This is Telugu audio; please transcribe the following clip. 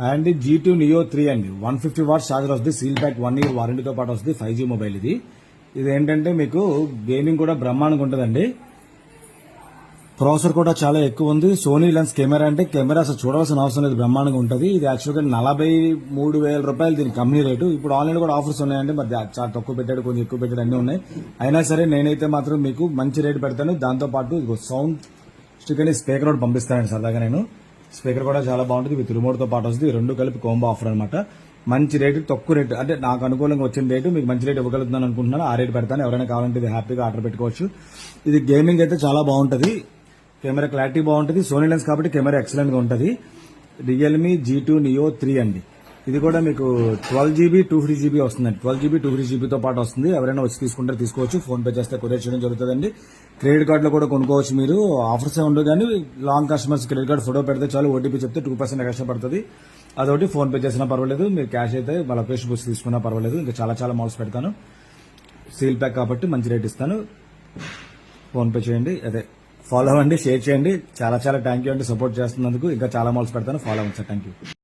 అండ్ G2 Neo 3 అండి 150 వాట్స్ ఛార్జర్ వస్తుంది. సీల్ ప్యాక్ 1 ఇయర్ వారంటీతో పాటు వస్తుంది. 5G మొబైల్ ఇది ఏంటంటే మీకు గేమింగ్ కూడా బ్రహ్మాండంగా ఉంటుందండి. ప్రాసెసర్ కూడా చాలా ఎక్కువ ఉంది. సోనీ లెన్స్ కెమెరా అంటే కెమెరా అసలు చూడవలసిన అవసరం లేదు, బ్రహ్మాండంగా ఉంటుంది. ఇది యాక్చువల్గా 43,000 రూపాయలు దీని కంపెనీ రేటు. ఇప్పుడు ఆన్లైన్ కూడా ఆఫర్స్ ఉన్నాయండి, మరి చాలా తక్కువ పెట్టాడు, కొంచెం ఎక్కువ పెట్టాడు, అన్నీ ఉన్నాయి. అయినా సరే నేనైతే మాత్రం మీకు మంచి రేటు పెడతాను. దాంతోపాటు సౌండ్ స్టిక్ అని స్పీకర్ కూడా పంపిస్తానండి సరదాగా. నేను స్పీకర్ కూడా చాలా బాగుంటుంది, విత్ రిమోట్తో పాటు వస్తుంది. రెండు కలిపి కాంబో ఆఫర్ అనమాట. మంచి రేటు, తక్కువ రేటు, అంటే నాకు అనుకూలంగా వచ్చిన రేటు మీకు మంచి రేటు ఇవ్వగలుగుతున్నాను అనుకుంటున్నాను. ఆ రేటు పెడతాను. ఎవరైనా కావాలంటే ఇది హ్యాపీగా ఆర్డర్ పెట్టుకోవచ్చు. ఇది గేమింగ్ అయితే చాలా బాగుంటుంది. కెమెరా క్లారిటీ బాగుంటుంది. సోనీ లెన్స్ కాబట్టి కెమెరా ఎక్సలెంట్ గా ఉంటుంది. రియల్మీ G2 Neo 3 అండి. ఇది కూడా మీకు 12GB 250GB వస్తుందండి. 12GB 250GB తో పాటు వస్తుంది. ఎవరైనా వచ్చి తీసుకుంటే తీసుకోవచ్చు. ఫోన్ పే చేస్తే కొరియర్ చేయడం జరుగుతుందండి. క్రెడిట్ కార్డులో కూడా కొనుక్కోవచ్చు మీరు. ఆఫర్స్ ఏ ఉండవు కానీ long customers credit card photo పెడితే చాలు, ఓటీపీ చెప్తే 2% ఎక్స్ట్రా పడుతుంది. అదొకటి. ఫోన్ పే చేసినా పర్వాలేదు, మీరు క్యాష్ అయితే మా లొకేషన్ బుక్స్ తీసుకున్నా పర్వాలేదు. ఇంకా చాలా చాలా మోడల్స్ పెడతాను. సీల్ ప్యాక్ కాబట్టి మంచి రేట్ ఇస్తాను. ఫోన్ పే చేయండి, అదే ఫాలో అవ్వండి, షేర్ చేయండి. చాలా చాలా థ్యాంక్ యూ అండి సపోర్ట్ చేస్తున్నందుకు. ఇంకా చాలా మోడల్స్ పెడతాను, ఫాలో అవ్వండి సార్. Thank you.